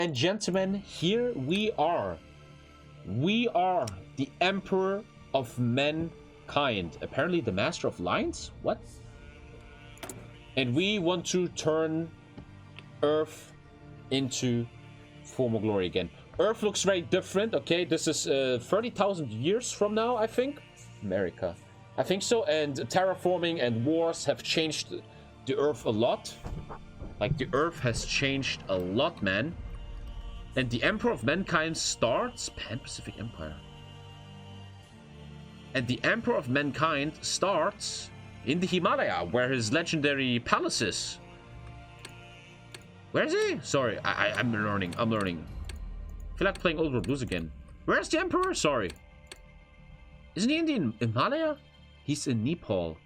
And gentlemen, here we are. We are the Emperor of Mankind. Apparently the Master of Lions? What? And we want to turn Earth into former glory again. Earth looks very different, okay? This is 30,000 years from now, I think. America. I think so, and terraforming and wars have changed the Earth a lot. Like, the Earth has changed a lot, man. And the Emperor of Mankind starts... Pan-Pacific Empire. And the Emperor of Mankind starts in the Himalaya, where his legendary palace is. Where is he? Sorry, I'm learning. I feel like playing Old World Blues again. Where's the Emperor? Sorry. Isn't he in the Himalaya? He's in Nepal.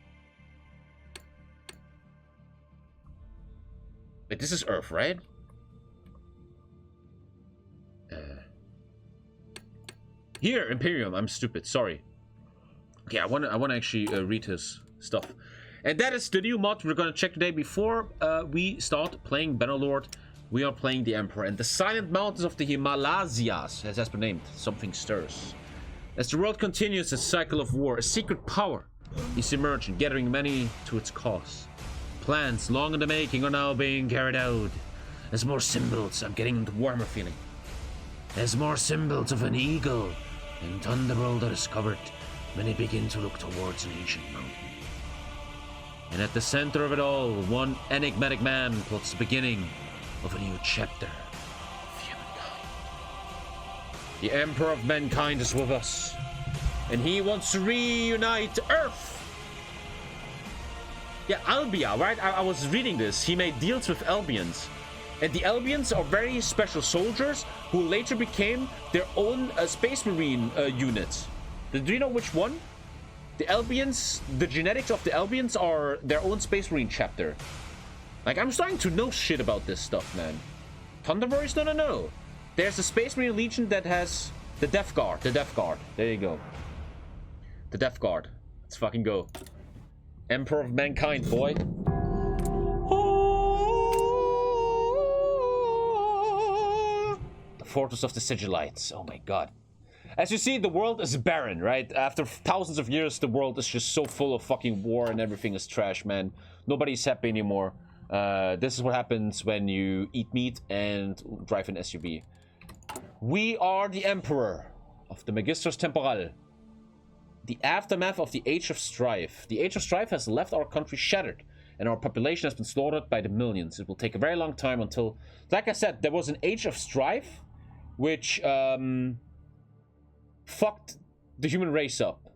Wait, this is Earth, right? Here, Imperium. I'm stupid. Sorry. Okay, I wanna actually read his stuff. And that is the new mod we're gonna check today. Before we start playing Bannerlord, we are playing the Emperor. And the Silent Mountains of the Himalayas, as has been named, something stirs. As the world continues its cycle of war, a secret power is emerging, gathering many to its cause. Plans long in the making are now being carried out. As more symbols, I'm getting the warmer feeling. As more symbols of an eagle and thunderbolt are discovered, many begin to look towards an ancient mountain. And at the center of it all, one enigmatic man plots the beginning of a new chapter of humankind. The Emperor of Mankind is with us, and he wants to reunite Earth. Yeah, Albia, right? I was reading this. He made deals with Albians. And the Albians are very special soldiers who later became their own Space Marine unit. Do you know which one? The Albians, the genetics of the Albians are their own Space Marine chapter. Like, I'm starting to know shit about this stuff, man. Thunder Warriors? No. There's a Space Marine Legion that has the Death Guard. The Death Guard. There you go. The Death Guard. Let's fucking go. Emperor of Mankind, boy. The Fortress of the Sigillites. Oh my god. As you see, the world is barren, right? After thousands of years, the world is just so full of fucking war and everything is trash, man. Nobody's happy anymore. This is what happens when you eat meat and drive an SUV. We are the Emperor of the Magistros Temporal. The aftermath of the Age of Strife. The Age of Strife has left our country shattered, and our population has been slaughtered by the millions. It will take a very long time until... Like I said, there was an Age of Strife, which fucked the human race up.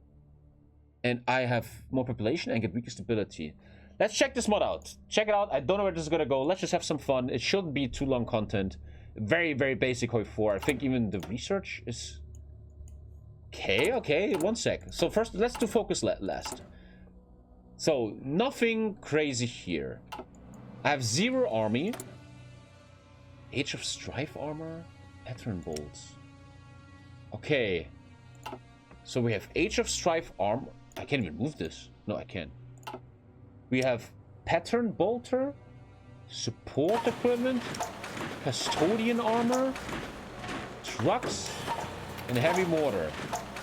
And I have more population and get weaker stability. Let's check this mod out. Check it out. I don't know where this is gonna go. Let's just have some fun. It shouldn't be too long content. Very, very basic HOI4. I think even the research is... Okay, 1 sec. So first, let's do focus last. So, nothing crazy here. I have 0 army. Age of Strife armor. Pattern bolts. Okay. So we have Age of Strife armor. I can't even move this. No, I can't. We have Pattern bolter. Support equipment. Custodian armor. Trucks. And heavy mortar.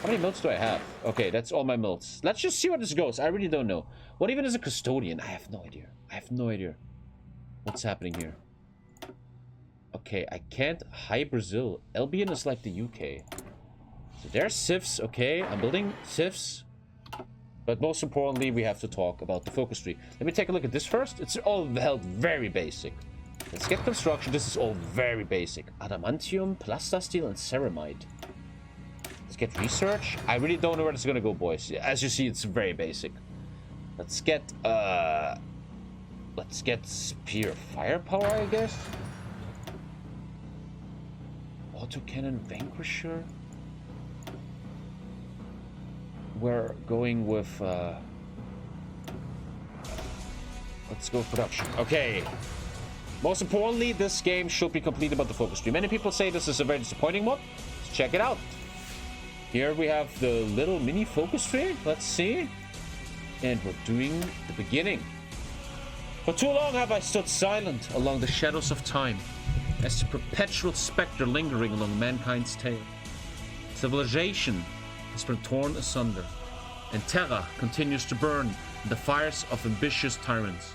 How many mills do I have? Okay, that's all my mills. Let's just see where this goes. I really don't know. What even is a custodian? I have no idea. What's happening here? Okay, I can't. Hi, Brazil. Albion is like the UK. So there's civs. Okay, I'm building civs. But most importantly, we have to talk about the focus tree. Let me take a look at this first. It's all held very basic. Let's get construction. This is all very basic. Adamantium, plastasteel, and ceramide. Let's get research. I really don't know where this is gonna go, boys. As you see, it's very basic. Let's get spear firepower, I guess. Autocannon vanquisher. We're going with let's go production. Okay. Most importantly, this game should be completed by the focus tree. Many people say this is a very disappointing mod. Let's check it out. Here we have the little mini focus tree. Let's see. And we're doing the beginning. For too long have I stood silent along the shadows of time, as the perpetual specter lingering along mankind's tail. Civilization has been torn asunder, and terror continues to burn in the fires of ambitious tyrants.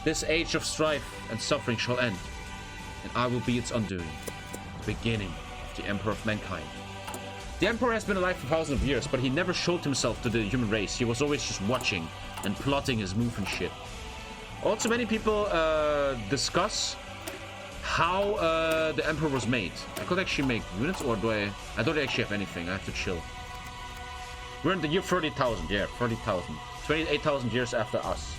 This age of strife and suffering shall end, and I will be its undoing, the beginning of the Emperor of Mankind. The Emperor has been alive for thousands of years, but he never showed himself to the human race. He was always just watching and plotting his move and shit. Also, many people discuss how the Emperor was made. I could actually make units, or do I don't actually have anything. I have to chill. We're in the year 30,000. Yeah, 30,000. 28,000 years after us.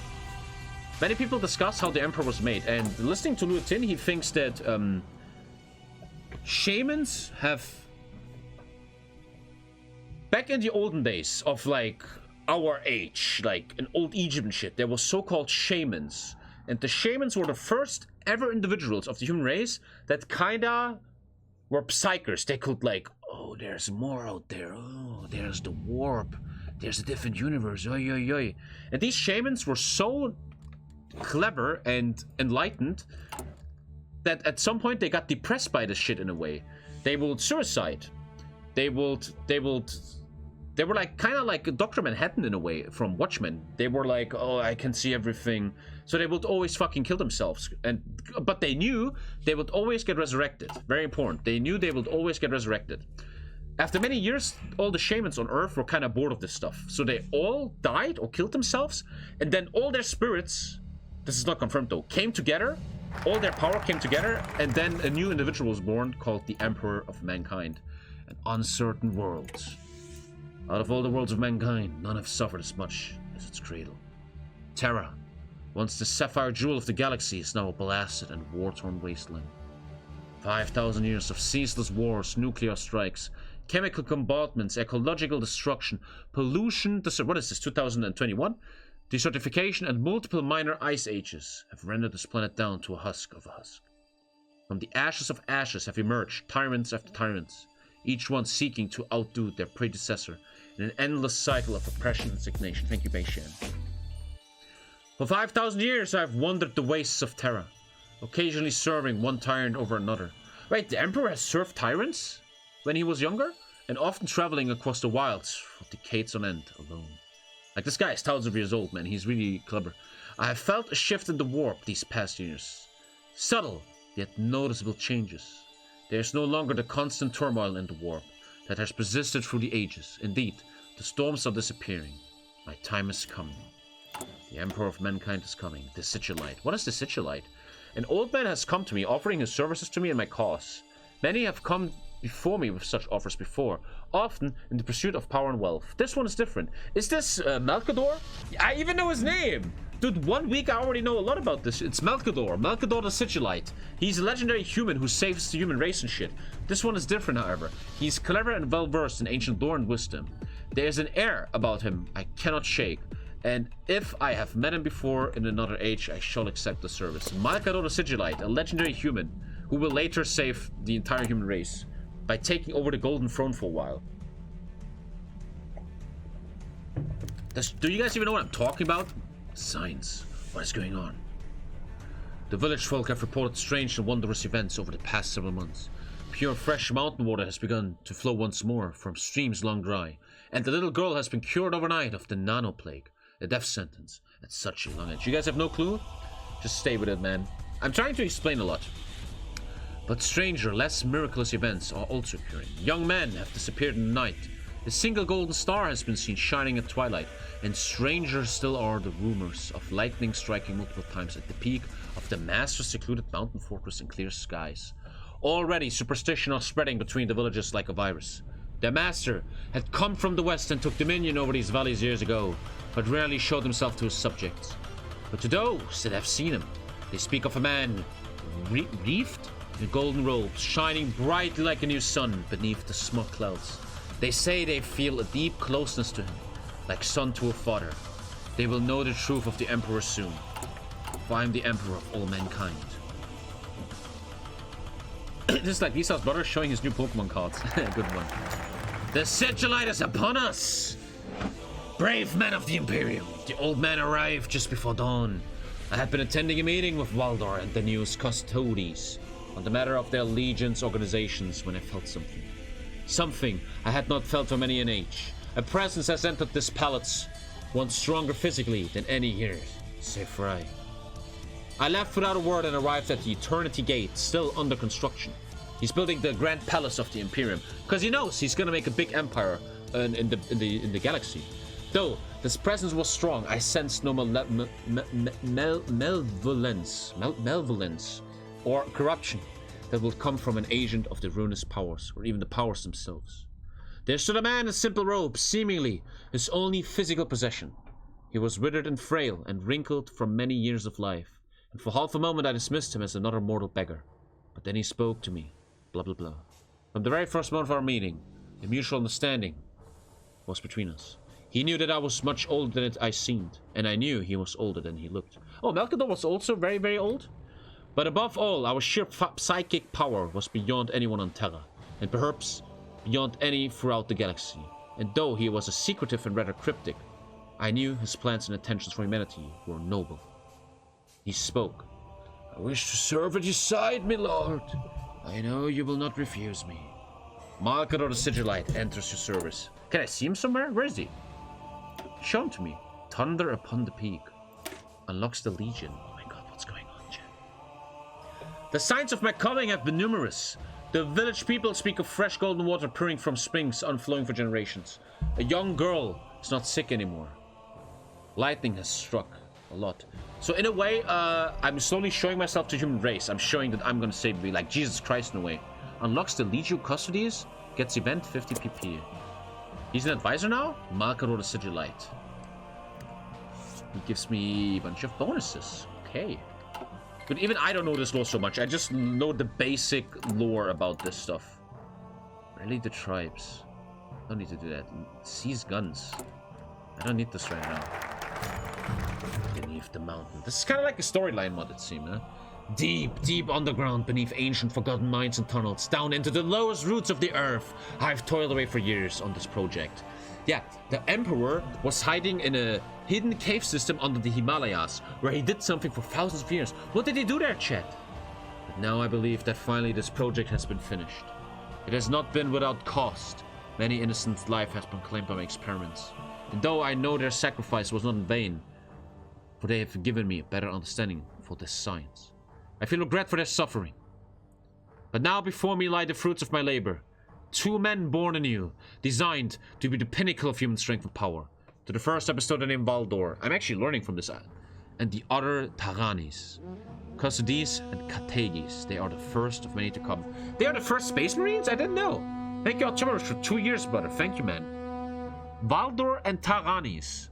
Many people discuss how the Emperor was made, and listening to Lutin, he thinks that shamans have... Back in the olden days of, like, our age, like in old Egypt and shit, there was so-called shamans. And the shamans were the first ever individuals of the human race that kinda were psychers. They could, like, oh, there's more out there. Oh, there's the warp. There's a different universe. Oi, oi, oi. And these shamans were so clever and enlightened that at some point they got depressed by this shit in a way. They would suicide. They were like kind of like Dr. Manhattan in a way from Watchmen. They were like, oh, I can see everything. So they would always fucking kill themselves. But they knew they would always get resurrected. Very important. They knew they would always get resurrected. After many years, all the shamans on Earth were kind of bored of this stuff. So they all died or killed themselves. And then all their spirits, this is not confirmed though, came together. All their power came together. And then a new individual was born called the Emperor of Mankind. An uncertain world. Out of all the worlds of mankind, none have suffered as much as its cradle. Terra, once the sapphire jewel of the galaxy, is now a blasted and war-torn wasteland. 5,000 years of ceaseless wars, nuclear strikes, chemical bombardments, ecological destruction, pollution, what is this, 2021? Desertification and multiple minor ice ages have rendered this planet down to a husk of a husk. From the ashes of ashes have emerged tyrants after tyrants, each one seeking to outdo their predecessor in an endless cycle of oppression and stagnation. Thank you, Beishan. For 5,000 years, I've wandered the wastes of Terra, occasionally serving one tyrant over another. Wait, the Emperor has served tyrants when he was younger? And often traveling across the wilds for decades on end, alone. Like, this guy is thousands of years old, man. He's really clever. I have felt a shift in the warp these past years. Subtle, yet noticeable changes. There is no longer the constant turmoil in the warp that has persisted through the ages. Indeed, the storms are disappearing. My time is coming. The Emperor of Mankind is coming. The Sigillite. What is the Sigillite? An old man has come to me, offering his services to me and my cause. Many have come before me with such offers before, often in the pursuit of power and wealth. This one is different. Is this Malkador? I even know his name! Dude, 1 week I already know a lot about this. It's Malkador. Malkador the Sigillite. He's a legendary human who saves the human race and shit. This one is different, however. He's clever and well-versed in ancient lore and wisdom. There's an air about him I cannot shake. And if I have met him before in another age, I shall accept the service. Malkador the Sigillite, a legendary human who will later save the entire human race by taking over the Golden Throne for a while. Do you guys even know what I'm talking about? Signs. What is going on? The village folk have reported strange and wondrous events over the past several months. Pure fresh mountain water has begun to flow once more from streams long dry, and the little girl has been cured overnight of the nano plague, a death sentence at such a young age. You guys have no clue? Just stay with it, man. I'm trying to explain a lot. But stranger, less miraculous events are also occurring. Young men have disappeared in the night. A single golden star has been seen shining at twilight, and stranger still are the rumors of lightning striking multiple times at the peak of the master's secluded mountain fortress in clear skies. Already, superstition are spreading between the villages like a virus. Their master had come from the west and took dominion over these valleys years ago, but rarely showed himself to his subjects. But to those that have seen him, they speak of a man wreathed in golden robes, shining brightly like a new sun beneath the smug clouds. They say they feel a deep closeness to him, like son to a father. They will know the truth of the Emperor soon, for I am the Emperor of all mankind. This is like Lisa's brother showing his new Pokemon cards. Good one. The Sigillite is upon us! Brave men of the Imperium, the old man arrived just before dawn. I had been attending a meeting with Waldor and the news custodies. on the matter of their legions organizations when I felt something. Something I had not felt for many an age. A presence has entered this palace, one stronger physically than any here, save for I. I left without a word and arrived at the Eternity Gate, still under construction. He's building the Grand Palace of the Imperium, because he knows he's gonna make a big empire in the galaxy. Though this presence was strong, I sensed no malevolence or corruption that would come from an agent of the ruinous powers, or even the powers themselves. There stood a man in simple robes, seemingly his only physical possession. He was withered and frail and wrinkled from many years of life, and for half a moment I dismissed him as another mortal beggar. But then he spoke to me, blah blah blah. From the very first moment of our meeting, a mutual understanding was between us. He knew that I was much older than I seemed, and I knew he was older than he looked. Oh, Melkador was also very, very old? But above all, our sheer psychic power was beyond anyone on Terra, and perhaps beyond any throughout the galaxy. And though he was a secretive and rather cryptic, I knew his plans and intentions for humanity were noble. He spoke. I wish to serve at your side, my lord. I know you will not refuse me. Malkador the Sigillite enters your service. Can I see him somewhere? Where is he? Show him to me. Thunder upon the peak. Unlocks the Legion. Oh my god, what's going on, Jen? The signs of my coming have been numerous. The village people speak of fresh golden water pouring from springs unflowing for generations. A young girl is not sick anymore. Lightning has struck a lot. So in a way, I'm slowly showing myself to human race. I'm showing that I'm gonna save me, like Jesus Christ in a way. Unlocks the Legio Custodies. Gets event 50 PP. He's an advisor now? Malkador the Sigillite. He gives me a bunch of bonuses. Okay. But even I don't know this lore so much. I just know the basic lore about this stuff. Rally the tribes. Don't need to do that. Seize guns. I don't need this right now. Beneath the mountain. This is kind of like a storyline mod, it seems, huh? Deep, deep underground, beneath ancient forgotten mines and tunnels, down into the lowest roots of the earth, I've toiled away for years on this project. Yeah, the Emperor was hiding in a hidden cave system under the Himalayas, where he did something for thousands of years. What did he do there, chat? But now I believe that finally this project has been finished. It has not been without cost. Many innocent lives have been claimed by my experiments. And though I know their sacrifice was not in vain, for they have given me a better understanding for this science. I feel regret for their suffering. But now before me lie the fruits of my labor. 2 men born anew, designed to be the pinnacle of human strength and power. To the first I bestowed the name Valdor. I'm actually learning from this. And the other Taranis. Custodies and Kategis. They are the first of many to come. They are the first Space Marines? I didn't know. Thank you, Alchemist, for 2 years, brother. Thank you, man. Valdor and Taranis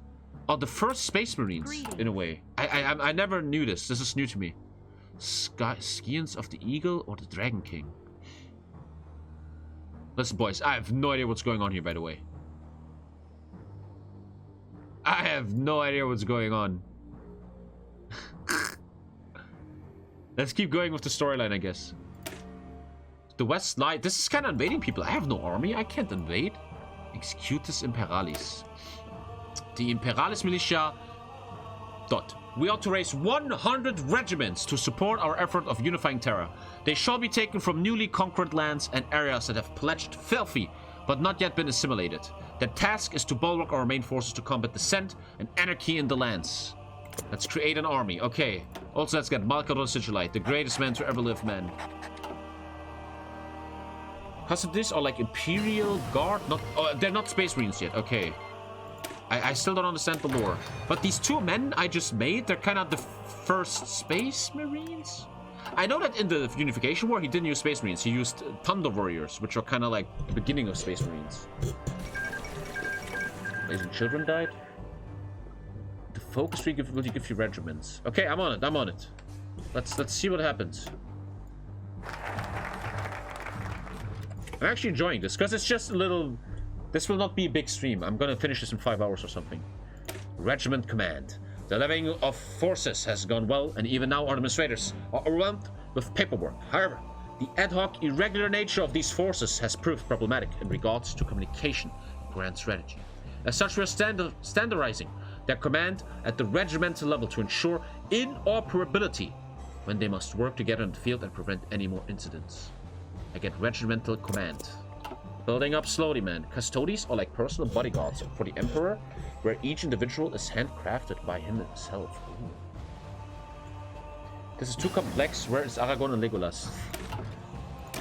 are the first Space Marines, in a way. I never knew this. This is new to me. Scions of the Eagle or the Dragon King? Listen, boys, I have no idea what's going on here, by the way. I have no idea what's going on. Let's keep going with the storyline, I guess. The West Light. This is kind of invading people. I have no army. I can't invade. Executus Imperalis. The Imperalis Militia. Dot. We ought to raise 100 regiments to support our effort of unifying Terra. They shall be taken from newly conquered lands and areas that have pledged filthy, but not yet been assimilated. Their task is to bulwark our main forces to combat dissent and anarchy in the lands. Let's create an army. Okay. Also, let's get Malkador Sigillite, the greatest man to ever live, man. Custodies are like Imperial Guard. Not, they're not Space Marines yet. Okay. I still don't understand the lore. But these 2 men I just made, they're kind of the first Space Marines? I know that in the Unification War, he didn't use Space Marines. He used Thunder Warriors, which are kind of like the beginning of Space Marines. Raising children died? The focus tree will give you regiments. Okay, I'm on it. I'm on it. Let's see what happens. I'm actually enjoying this, because it's just a little... This will not be a big stream. I'm gonna finish this in 5 hours or something. Regiment Command. The levying of forces has gone well, and even now our administrators are overwhelmed with paperwork. However, the ad hoc, irregular nature of these forces has proved problematic in regards to communication and grand strategy. As such, we are standardizing their command at the regimental level to ensure interoperability when they must work together in the field and prevent any more incidents. I get regimental command. Building up slowly, man. Custodies are like personal bodyguards for the Emperor, where each individual is handcrafted by him himself. Ooh. This is too complex. Where is Aragorn and Legolas?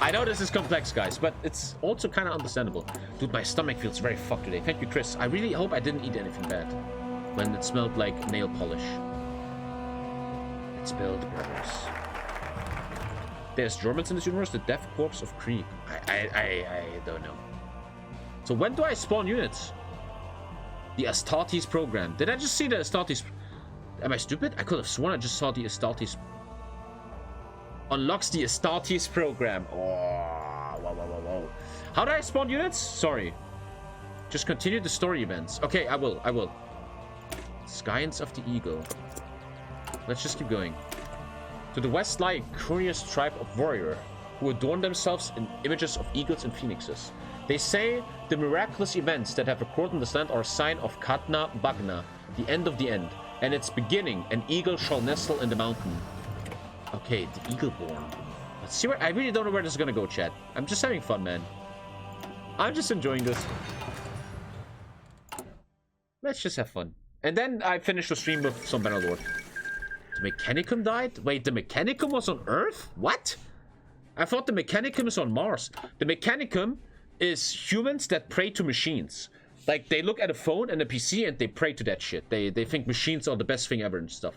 I know this is complex, guys, but it's also kind of understandable. Dude, my stomach feels very fucked today. Thank you, Chris. I really hope I didn't eat anything bad when it smelled like nail polish. Let's build, brothers. There's Germans in this universe, the Death Corps of Krieg. I don't know. So when do I spawn units? The Astartes program. Did I just see the Astartes? Am I stupid? I could have sworn I just saw the Astartes. Unlocks the Astartes program. Oh, whoa. How do I spawn units? Sorry. Just continue the story events. Okay, I will. Scions of the Eagle. Let's just keep going. To the west lie a curious tribe of warrior who adorn themselves in images of eagles and phoenixes. They say the miraculous events that have occurred in this land are a sign of Katna Bagna, the end of the end, and its beginning. An eagle shall nestle in the mountain. Okay, the Eagleborn. Let's see where. I really don't know where this is gonna go, chat. I'm just having fun, man. I'm just enjoying this. Let's just have fun. And then I finished the stream with some Bannerlord. The Mechanicum died? Wait, the Mechanicum was on Earth? What? I thought the Mechanicum is on Mars. The Mechanicum is humans that pray to machines. Like, they look at a phone and a PC and they pray to that shit. They think machines are the best thing ever and stuff.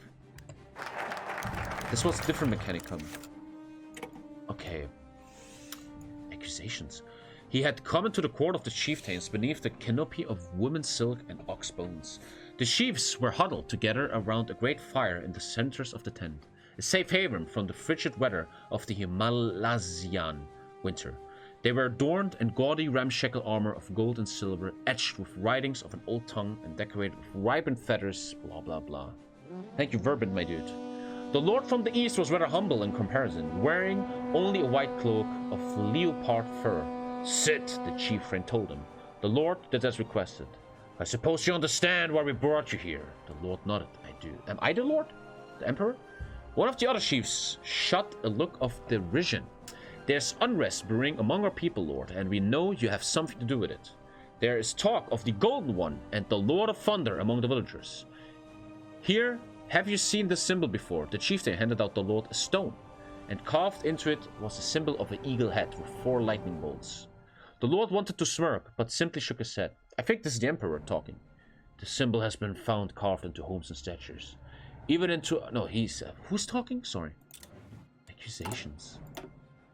This was different Mechanicum. Okay. Accusations. He had come into the court of the chieftains beneath the canopy of women's silk and ox bones. The chiefs were huddled together around a great fire in the centers of the tent, a safe haven from the frigid weather of the Himalayan winter. They were adorned in gaudy ramshackle armor of gold and silver, etched with writings of an old tongue and decorated with ripened feathers, blah blah blah. Thank you, Verbin, my dude. The lord from the east was rather humble in comparison, wearing only a white cloak of leopard fur. Sit, the chief friend told him. The lord did as requested. I suppose you understand why we brought you here. The lord nodded. I do. Am I the lord? The emperor? One of the other chiefs shot a look of derision. There's unrest brewing among our people, lord, and we know you have something to do with it. There is talk of the Golden One and the Lord of Thunder among the villagers. Here, have you seen this symbol before? The chieftain handed out the lord a stone, and carved into it was a symbol of an eagle head with 4 lightning bolts. The lord wanted to smirk, but simply shook his head. I think this is the emperor talking. The symbol has been found carved into homes and statues. Even into... No, he's... who's talking? Sorry. Accusations.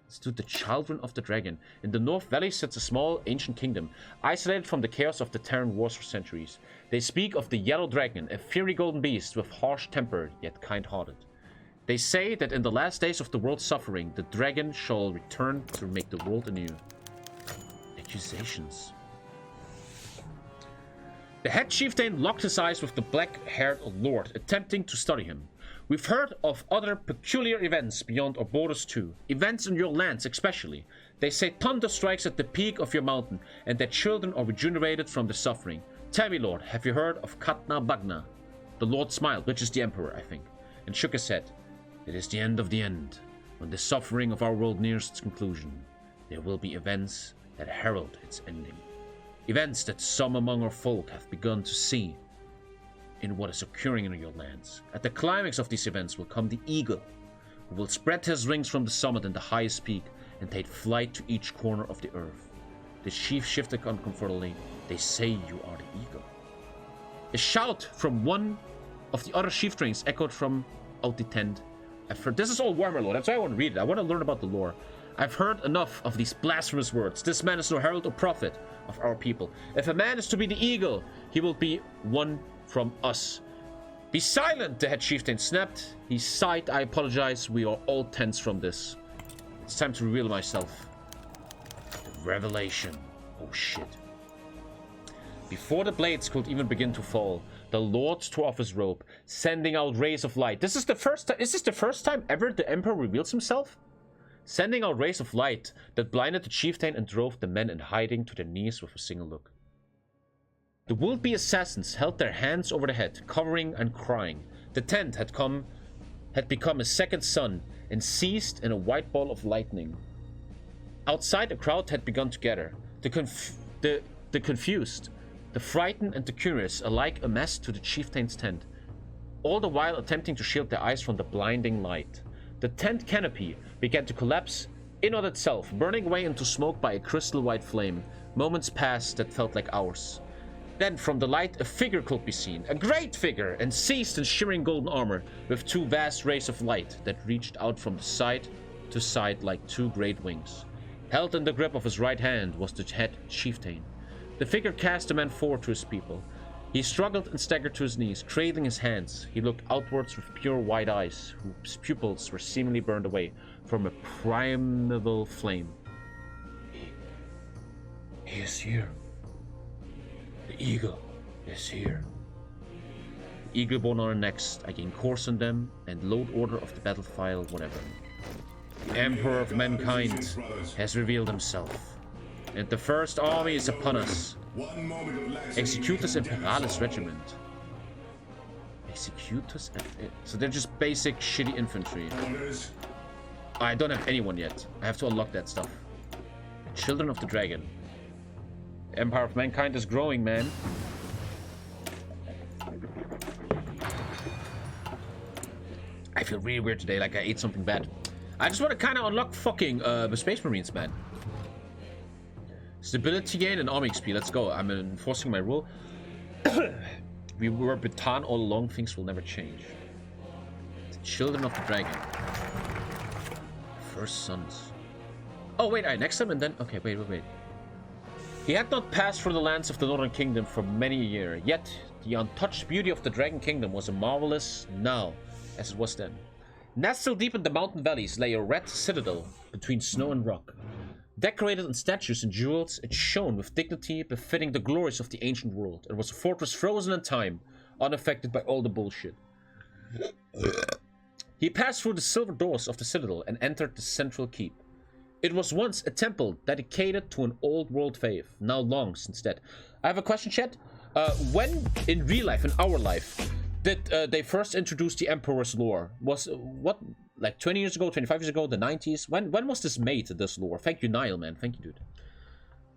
Let's do the children of the dragon. In the North Valley sits a small ancient kingdom, isolated from the chaos of the Terran wars for centuries. They speak of the yellow dragon, a fiery golden beast with harsh temper, yet kind-hearted. They say that in the last days of the world's suffering, the dragon shall return to make the world anew. Accusations. The head chieftain locked his eyes with the black-haired lord, attempting to study him. We've heard of other peculiar events beyond our borders too. Events in your lands especially. They say thunder strikes at the peak of your mountain, and that children are regenerated from the suffering. Tell me, lord, have you heard of Katna Bagna? The lord smiled, which is the emperor, I think, and shook his head. It is the end of the end. When the suffering of our world nears its conclusion, there will be events that herald its ending. Events that some among our folk have begun to see in what is occurring in your lands. At the climax of these events will come the eagle, who will spread his wings from the summit and the highest peak and take flight to each corner of the earth. The chief shifted uncomfortably. They say you are the eagle. A shout from one of the other chieftains echoed from out the tent. I've heard... This is all Warhammer lore. That's why I want to read it. I want to learn about the lore. I've heard enough of these blasphemous words. This man is no herald or prophet of our people. If a man is to be the eagle, he will be one from us. Be silent, the head chieftain snapped. He sighed. I apologize. We are all tense from this. It's time to reveal myself. The revelation. Oh shit. Before the blades could even begin to fall, the lord tore off his robe, sending out rays of light. This is the first time. Is this the first time ever the emperor reveals himself? Sending out rays of light that blinded the chieftain and drove the men in hiding to their knees with a single look. The would-be assassins held their hands over their head, covering and crying. The tent had come had become a second sun and seized in a white ball of lightning. Outside, a crowd had begun to gather. The confused, the frightened, and the curious alike amassed to the chieftain's tent, all the while attempting to shield their eyes from the blinding light. The tent canopy began to collapse in on itself, burning away into smoke by a crystal white flame. Moments passed that felt like hours. Then from the light a figure could be seen, a great figure, encased in shimmering golden armor, with two vast rays of light that reached out from side to side like two great wings. Held in the grip of his right hand was the head chieftain. The figure cast the man forward to his people. He struggled and staggered to his knees, cradling his hands. He looked outwards with pure white eyes, whose pupils were seemingly burned away from a primeval flame. He is here. The eagle is here. The eagle-born are next. I gain course on them and load order of the battle file, whatever. The Emperor of Mankind has revealed himself, and the first army is upon us. Executus Imperalis Regiment. Executus? So they're just basic shitty infantry. I don't have anyone yet. I have to unlock that stuff. Children of the Dragon. The Empire of Mankind is growing, man. I feel really weird today, like I ate something bad. I just want to kind of unlock fucking the Space Marines, man. Stability gain and army XP. Let's go. I'm enforcing my rule. We were Bataan all along. Things will never change. The Children of the Dragon. First sons. Oh, wait. I next them and then... Okay, wait. He had not passed through the lands of the Northern Kingdom for many a year. Yet, the untouched beauty of the Dragon Kingdom was as marvelous now as it was then. Nestled deep in the mountain valleys lay a red citadel between snow and rock. Decorated in statues and jewels, it shone with dignity befitting the glories of the ancient world. It was a fortress frozen in time, unaffected by all the bullshit. He passed through the silver doors of the citadel and entered the central keep. It was once a temple dedicated to an old world faith, now long since dead. I have a question, chat. When in real life, in our life, did they first introduce the Emperor's lore? Was what, like 20 years ago, 25 years ago, the 90s? When was this made, this lore? Thank you, Niall, man. Thank you, dude.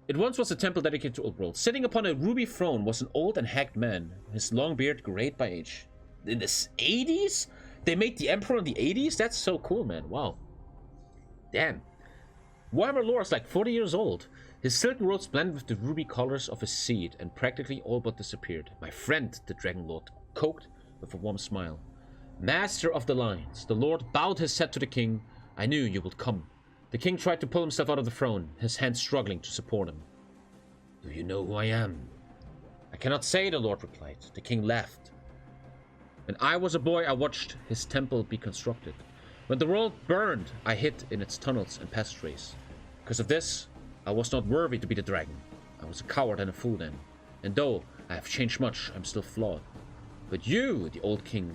It once was a temple dedicated to old world. Sitting upon a ruby throne was an old and haggard man, his long beard grayed by age. In the 80s? They made the Emperor in the 80s? That's so cool, man. Wow. Damn. Warhammer lore is like 40 years old. His silken robes blended with the ruby colors of his seed and practically all but disappeared. My friend, the Dragon Lord, coked with a warm smile. Master of the Lines, the Lord bowed his head to the king. I knew you would come. The king tried to pull himself out of the throne, his hands struggling to support him. Do you know who I am? I cannot say, the Lord replied. The king laughed. When I was a boy, I watched his temple be constructed. When the world burned, I hid in its tunnels and passageways. Because of this, I was not worthy to be the dragon. I was a coward and a fool then. And though I have changed much, I'm still flawed. But you, the old king,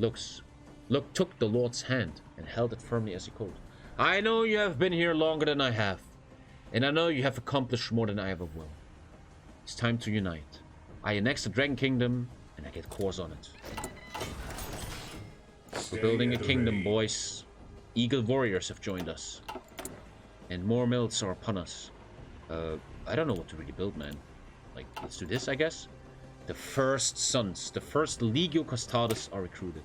took the Lord's hand and held it firmly as he could. I know you have been here longer than I have. And I know you have accomplished more than I ever will. It's time to unite. I annex the Dragon Kingdom, and I get course on it. We're building a kingdom, boys. Eagle warriors have joined us. And more mills are upon us. I don't know what to really build, man. Like, let's do this, I guess. The first sons, the first Legio Custodes are recruited.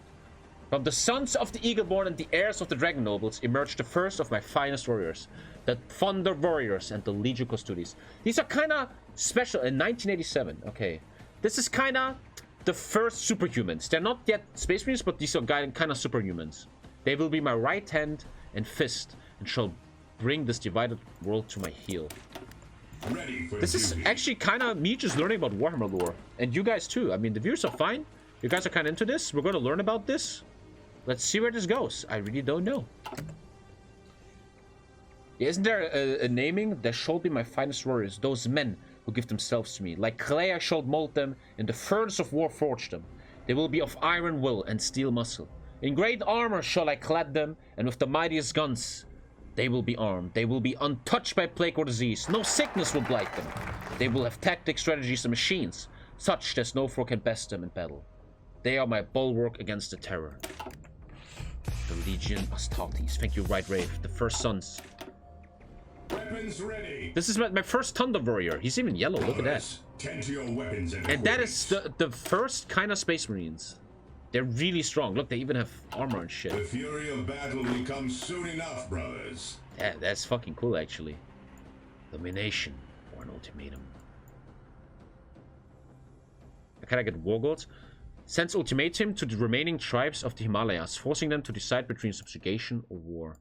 From the sons of the Eagleborn and the heirs of the Dragon Nobles emerged the first of my finest warriors. The Thunder Warriors and the Legio Custodes. These are kind of special in 1987. Okay. This is kind of the first superhumans. They're not yet Space Marines, but these are kind of superhumans. They will be my right hand and fist and shall bring this divided world to my heel. This is actually kind of me just learning about Warhammer lore. And you guys too. I mean, the viewers are fine. You guys are kind of into this. We're going to learn about this. Let's see where this goes. I really don't know. Isn't there a naming? There shall be my finest warriors. Those men who give themselves to me. Like clay I shall mold them. In the furnace of war forge them. They will be of iron will and steel muscle. In great armor shall I clad them. And with the mightiest guns they will be armed. They will be untouched by plague or disease. No sickness will blight them. They will have tactics, strategies, and machines, such that no foe can best them in battle. They are my bulwark against the terror. The Legion Astartes. Thank you, Right Rave. The First Sons. Weapons ready. This is my first Thunder Warrior. He's even yellow. Look at that. Tend to your weapons and that is the first kind of Space Marines. They're really strong. Look, they even have armor and shit. The fury of battle will come soon enough, brothers. Yeah, that's fucking cool, actually. Domination or an ultimatum. Can I get War Gods? Sends ultimatum to the remaining tribes of the Himalayas, forcing them to decide between subjugation or war.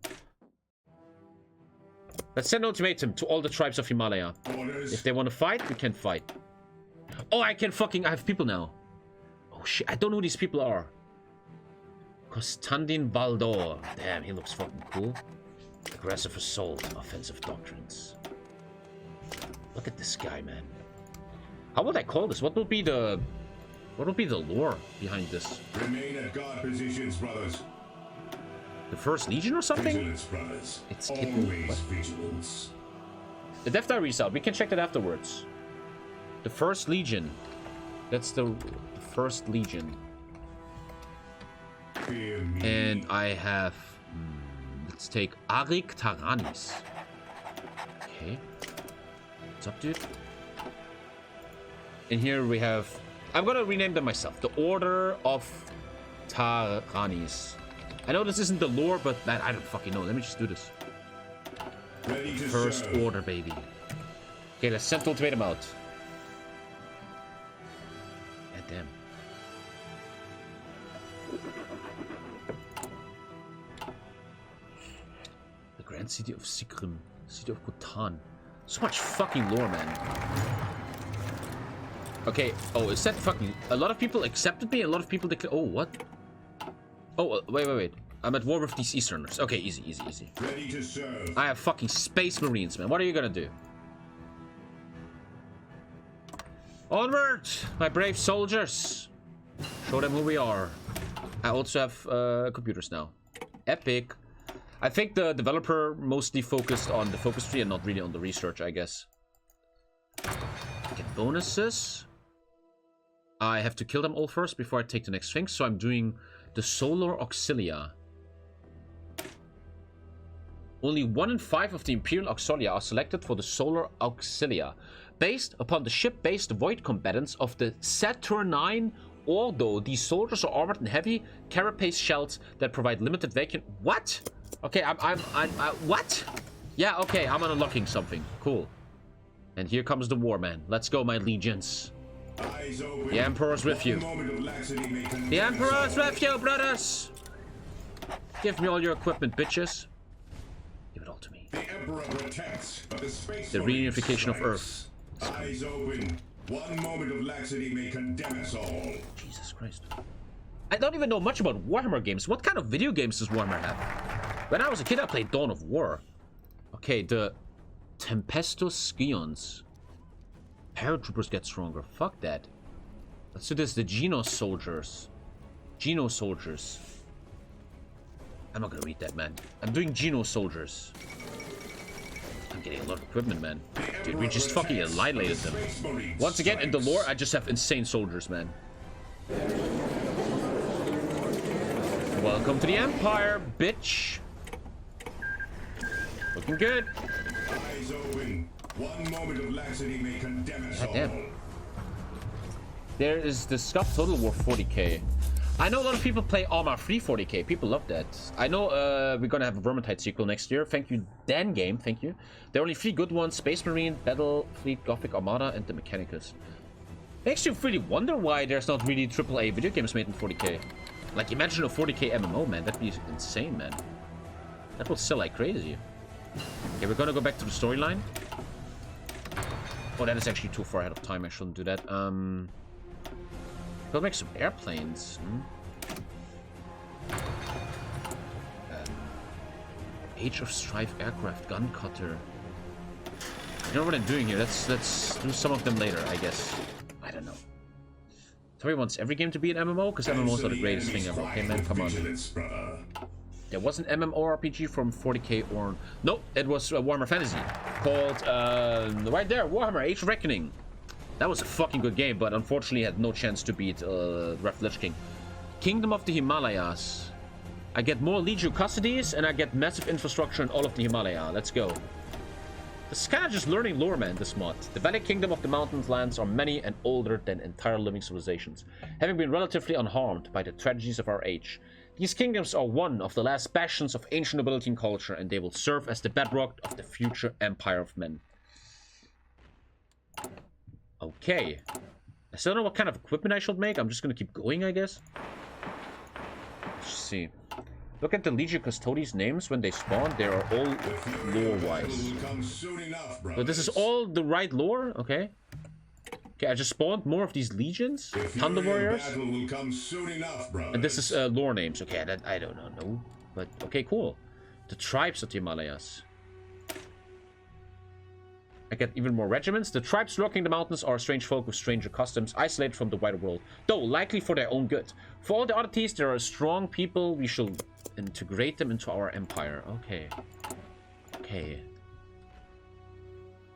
Let's send an ultimatum to all the tribes of Himalaya. Orders. If they want to fight, we can fight. Oh, I have people now. Oh shit, I don't know who these people are. Constantin Baldor. Damn, he looks fucking cool. Aggressive assault, offensive doctrines. Look at this guy, man. How would I call this? What will be the lore behind this? Remain at guard positions, brothers. The First Legion or something? Vigilance, brothers. It's always vigilance. The Death Diary's out. We can check that afterwards. The First Legion. That's the First Legion. And I have... let's take Arik Taranis. Okay. What's up, dude? And here we have... I'm gonna rename them myself. The Order of Taranis. I know this isn't the lore, but man, I don't fucking know. Let me just do this. Ready to First serve. Order, baby. Okay, let's send the ultimatum out. God damn. The Grand City of Sikrim. City of Bhutan. So much fucking lore, man. Okay, oh, is that fucking... A lot of people accepted me, a lot of people declared... Oh, what? Oh, wait. I'm at war with these Easterners. Okay, easy. Ready to serve. I have fucking Space Marines, man. What are you gonna do? Onward, my brave soldiers. Show them who we are. I also have computers now. Epic. I think the developer mostly focused on the focus tree and not really on the research, I guess. Get bonuses. I have to kill them all first before I take the next thing, so I'm doing the Solar Auxilia. Only 1 in 5 of the Imperial Auxilia are selected for the Solar Auxilia, based upon the ship-based void combatants of the Saturnine. Although these soldiers are armored in heavy carapace shells that provide limited vacuum. What? Okay, what? Yeah, okay, I'm unlocking something. Cool. And here comes the war, man. Let's go, my legions. Eyes open. The Emperor's with you. The Emperor's with you, brothers. Give me all your equipment, bitches. Give it all to me. The Emperor protects, but the space The reunification of Earth. Eyes open. One moment of laxity may condemn us all. Jesus Christ. I don't even know much about Warhammer games. What kind of video games does Warhammer have? When I was a kid, I played Dawn of War. Okay, the Tempestus Scions. Paratroopers get stronger. Fuck that. Let's do this. The Geno Soldiers. Geno Soldiers. I'm not gonna read that, man. I'm doing Geno Soldiers. I'm getting a lot of equipment, man. Dude, we just fucking annihilated them. Once again, in the lore, I just have insane soldiers, man. Welcome to the Empire, bitch. Looking good. Eyes open. One moment of laxity may condemn us all. Damn. There is the Scuff Total War 40k. I know a lot of people play Arma Free 40k. People love that. I know we're gonna have a Vermintide sequel next year. Thank you, Dan Game. Thank you. There are only 3 good ones: Space Marine, Battle Fleet, Gothic Armada, and the Mechanicus. Makes you really wonder why there's not really AAA video games made in 40k. Like, imagine a 40k MMO, man. That'd be insane, man. That will sell like crazy. Okay, we're gonna go back to the storyline. Oh, that is actually too far ahead of time. I shouldn't do that. We'll make some airplanes. Age of Strife aircraft gun cutter. You know what I'm doing here? Let's do some of them later, I guess. I don't know. Tommy wants every game to be an MMO because MMOs are the greatest thing ever. Okay, man, come on. There was an MMORPG from 40k or no, it was Warhammer Fantasy called right there, Warhammer Age of Reckoning. That was a fucking good game, but unfortunately had no chance to beat Wrath of the Lich King. Kingdom of the Himalayas. I get more Legio custodies, and I get massive infrastructure in all of the Himalaya. Let's go. This is kind of just learning lore, man, this mod. The Valley Kingdom of the Mountains lands are many and older than entire living civilizations, having been relatively unharmed by the tragedies of our age. These kingdoms are one of the last bastions of ancient nobility and culture, and they will serve as the bedrock of the future empire of men. Okay. I still don't know what kind of equipment I should make. I'm just gonna keep going, I guess. Let's see. Look at the Legio Custodes names when they spawn. They are all lore-wise. So this is all the right lore? Okay. Okay, I just spawned more of these legions. Thunder Warriors. And this is lore names. Okay, that I don't know. But, okay, cool. The tribes of the Himalayas. I get even more regiments. The tribes lurking in the mountains are strange folk with stranger customs, isolated from the wider world, though likely for their own good. For all the oddities, there are strong people. We shall integrate them into our empire. Okay. Okay.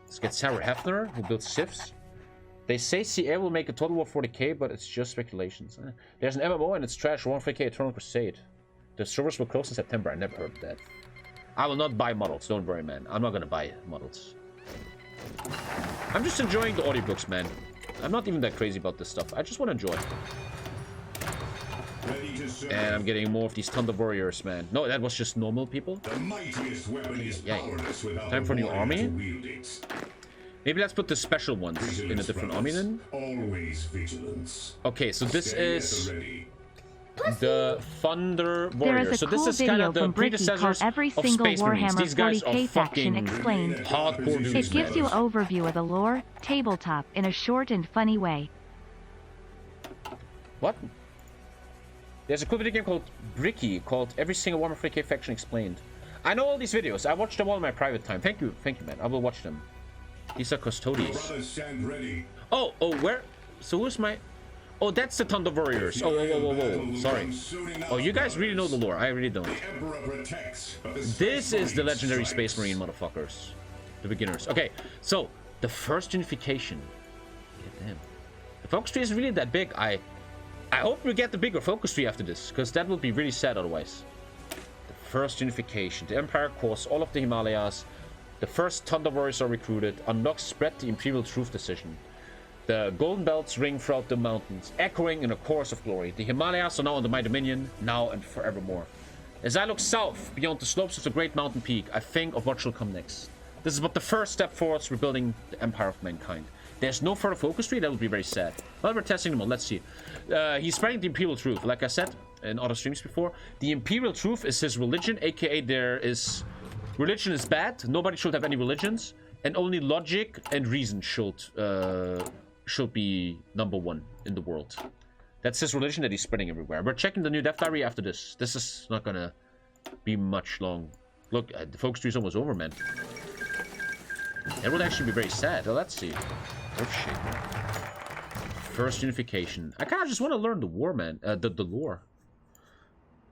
Let's get Sarah Hefner, who builds sieves. They say CA will make a total of 40k, but it's just speculations. There's an MMO and it's trash. 140k Eternal Crusade. The servers will close in September. I never heard of that. I will not buy models. Don't worry, man. I'm not gonna buy models. I'm just enjoying the audiobooks, man. I'm not even that crazy about this stuff. I just want to enjoy. And I'm getting more of these Thunder Warriors, man. No, that was just normal people. Time for a new army. Maybe let's put the special ones in a different army then. Okay, so this is the Thunder Warriors. So this is kind of the predecessors of Space Marines. These guys are fucking hardcore dudes. It gives you an overview of the lore, tabletop, in a short and funny way. What? There's a cool video game called Bricky called Every Single Warhammer 40k Faction Explained. I know all these videos. I watched them all in my private time. Thank you, man. I will watch them. These are Custodes. Oh, where? So who's my... Oh, that's the Thunder Warriors. Oh, whoa. Sorry. Oh, you guys really know the lore. I really don't. This is the legendary Space Marine motherfuckers. The beginners. Okay, so the first Unification. Get them. The focus tree isn't really that big. I hope we get the bigger focus tree after this, because that would be really sad otherwise. The first Unification. The Empire cores all of the Himalayas. The first Thunder Warriors are recruited. Unlock spread the Imperial Truth Decision. The golden belts ring throughout the mountains, echoing in a chorus of glory. The Himalayas are now under my dominion, now and forevermore. As I look south, beyond the slopes of the great mountain peak, I think of what shall come next. This is but the first step towards rebuilding the empire of mankind. There's no further focus tree, that would be very sad. Well, we're testing them all, let's see. He's spreading the Imperial Truth, like I said in other streams before. The Imperial Truth is his religion, aka religion is bad, nobody should have any religions, and only logic and reason should be #1 in the world. That's his religion that he's spreading everywhere. We're checking the new death diary after this. This is not gonna be much long. Look, the focus tree is almost over, man. That would actually be very sad. Oh, let's see. Oh shit. First Unification. I kind of just want to learn the war, man. The lore.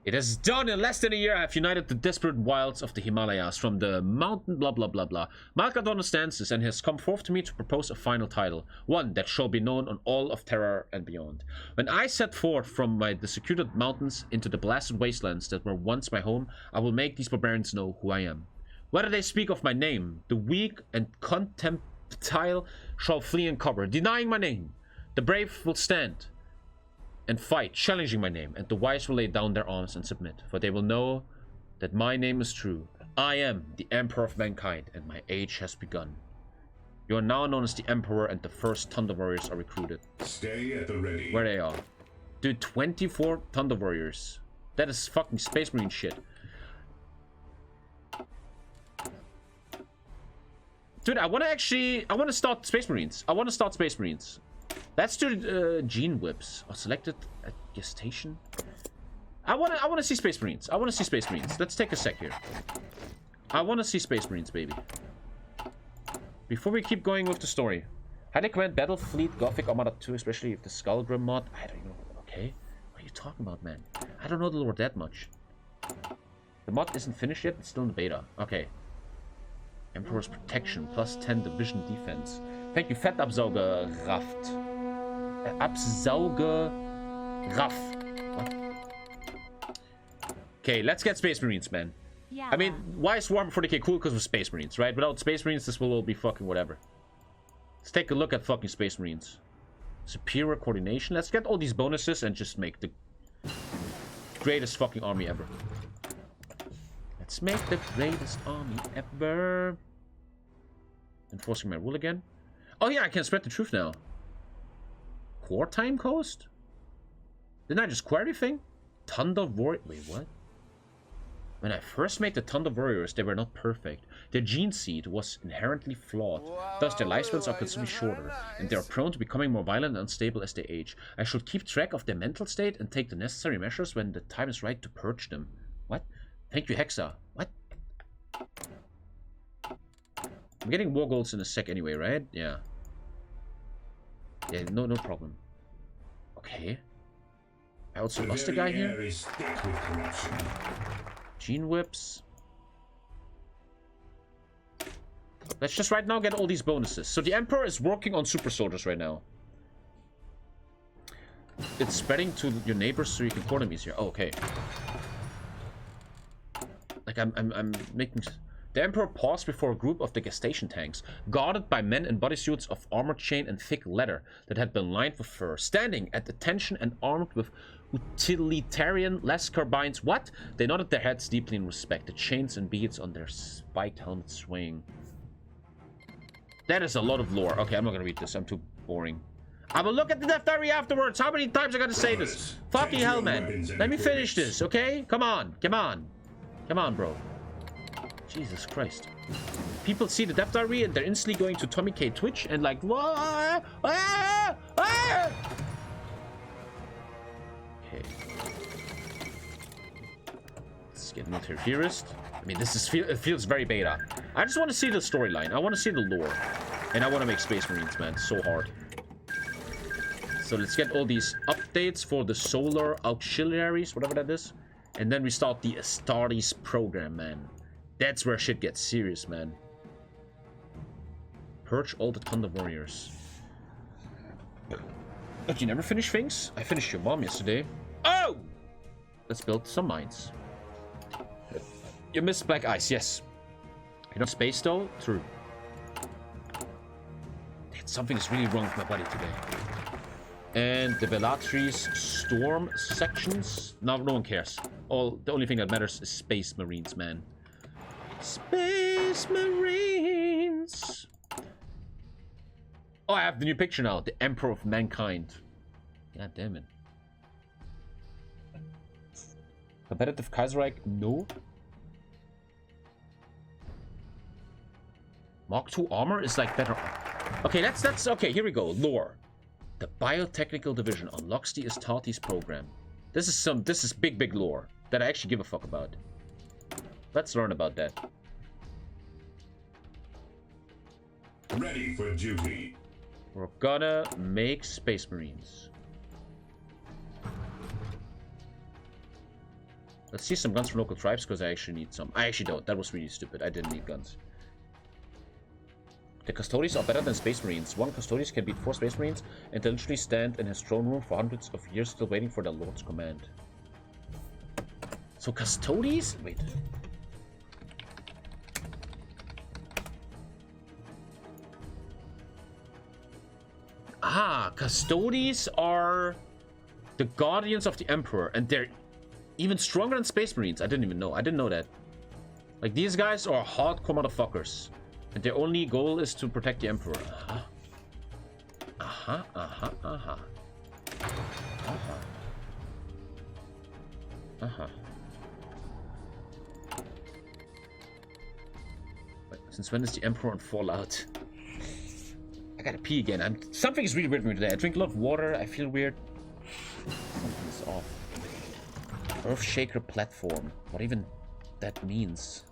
It is done in less than a year. I have united the desperate wilds of the Himalayas from the mountain blah blah blah blah. Malkad understands this and has come forth to me to propose a final title, one that shall be known on all of Terra and beyond. When I set forth from the secluded mountains into the blasted wastelands that were once my home, I will make these barbarians know who I am. Whether they speak of my name, the weak and contemptible shall flee and cover, denying my name. The brave will stand and fight, challenging my name, and the wise will lay down their arms and submit, for they will know that my name is true. I am the Emperor of mankind, and my age has begun. You are now known as the Emperor, and the first Thunder Warriors are recruited. Stay at the ready. Where they are. Dude, 24 Thunder Warriors. That is fucking Space Marine shit. Dude, I want to start Space Marines. Let's do gene whips. Or selected at gestation. I want to see Space Marines. Let's take a sec here. I want to see Space Marines, baby. Before we keep going with the story. How do you command Battle Fleet Gothic Armada 2, especially if the Skullgrim mod? I don't know. Okay. What are you talking about, man? I don't know the lore that much. The mod isn't finished yet. It's still in the beta. Okay. Emperor's Protection, +10 Division Defense. Thank you, Fettabsauger Raft. Absauger Raff. What? Okay, let's get Space Marines, man. Yeah. I mean, why is Warhammer 40k cool? Because of Space Marines, right? Without Space Marines, this will all be fucking whatever. Let's take a look at fucking Space Marines. Superior coordination. Let's get all these bonuses and just make the greatest fucking army ever. Let's make the greatest army ever. Enforcing my rule again. Oh yeah, I can spread the truth now. Core time coast? Didn't I just core everything? Thunder Warrior. Wait, what? When I first made the Thunder Warriors, they were not perfect. Their gene seed was inherently flawed. Thus, their lifespans are considerably shorter, and they are prone to becoming more violent and unstable as they age. I should keep track of their mental state and take the necessary measures when the time is right to purge them. What? Thank you, Hexa. What? I'm getting war goals in a sec anyway, right? Yeah. Yeah, no problem. Okay. I also lost a guy here. Gene whips. Let's just right now get all these bonuses. So the Emperor is working on super soldiers right now. It's spreading to your neighbors so you can core them easier. Oh, okay. Like I'm making. The Emperor paused before a group of the gestation tanks, guarded by men in bodysuits of armored chain and thick leather that had been lined with fur, standing at attention and armed with utilitarian less carbines. What? They nodded their heads deeply in respect, the chains and beads on their spiked helmets swaying. That is a lot of lore. Okay, I'm not gonna read this. I'm too boring. I will look at the death diary afterwards. How many times I gotta say this? Fucking hell, man. Let me finish this, okay? Come on, come on. Come on, bro. Jesus Christ. People see the death diary and they're instantly going to TommyKay Twitch and like, what? Okay. Let's get military theorist. I mean, this is it feels very beta. I just want to see the storyline. I want to see the lore. And I want to make Space Marines, man. So hard. So let's get all these updates for the solar auxiliaries, whatever that is. And then we start the Astartes program, man. That's where shit gets serious, man. Purge all the Thunder Warriors. But you never finish things? I finished your mom yesterday. Oh! Let's build some mines. You missed Black Ice, yes. You know space though? True. Something is really wrong with my body today. And the Bellatrix Storm sections. No one cares. The only thing that matters is Space Marines, man. Space Marines. Oh, I have the new picture now. The Emperor of Mankind. God damn it. Competitive Kaiserreich? No. Mark II armor is like better. Okay, that's okay. Here we go. Lore. The Biotechnical Division unlocks the Astartes program. This is big lore that I actually give a fuck about. Let's learn about that. Ready for duty. We're gonna make Space Marines. Let's see some guns from local tribes because I actually need some. I actually don't. That was really stupid. I didn't need guns. The Custodes are better than Space Marines. One Custodes can beat 4 Space Marines and they literally stand in his throne room for hundreds of years still waiting for their Lord's command. So Custodes? Wait. Ah, Custodes are the guardians of the Emperor and they're even stronger than Space Marines. I didn't even know. I didn't know that. Like, these guys are hardcore motherfuckers. And their only goal is to protect the Emperor. Wait, since when is the Emperor on Fallout? I gotta pee again. Something is really weird with me today. I drink a lot of water. I feel weird. Something's off. Earthshaker platform. What even that means?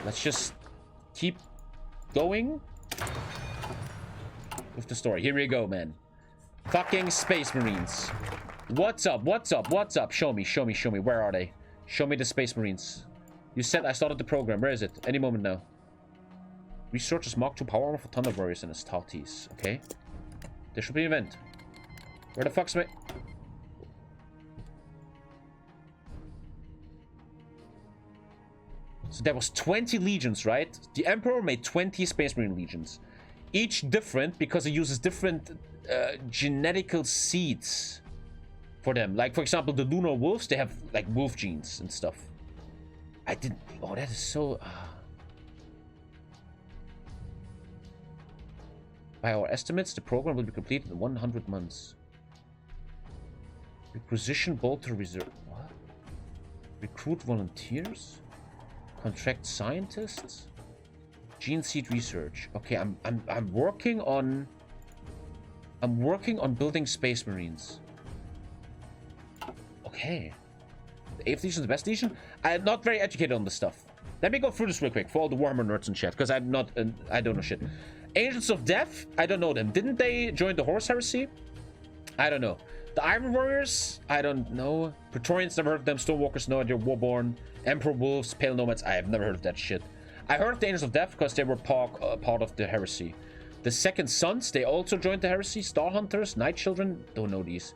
Let's just keep going with the story. Here we go, man. Fucking Space Marines. What's up? What's up? What's up? Show me, show me, show me. Where are they? Show me the Space Marines. You said I started the program. Where is it? Any moment now. Researchers Mark II power armor for Thunder Warriors and Astartes. Okay. There should be an event. Where the fuck's my... So there was 20 legions, right? The Emperor made 20 Space Marine legions. Each different because he uses different genetical seeds for them. Like, for example, the Lunar Wolves, they have, like, wolf genes and stuff. I didn't... Oh, that is so... By our estimates, the program will be completed in 100 months. Requisition Bolter Reserve... What? Recruit volunteers? Contract scientists? Gene seed research. Okay, I'm working on... I'm working on building Space Marines. Okay. The 8th Legion is the best Legion? I'm not very educated on this stuff. Let me go through this real quick for all the Warhammer nerds in chat, because I'm not... I don't know shit. Agents of Death? I don't know them. Didn't they join the Horus Heresy? I don't know. The Iron Warriors? I don't know. Praetorians, never heard of them. Stonewalkers, no idea. Warborn. Emperor Wolves, Pale Nomads. I have never heard of that shit. I heard of the Angels of Death because they were part of the Heresy. The Second Sons, they also joined the Heresy. Star Hunters, Night Children, don't know these.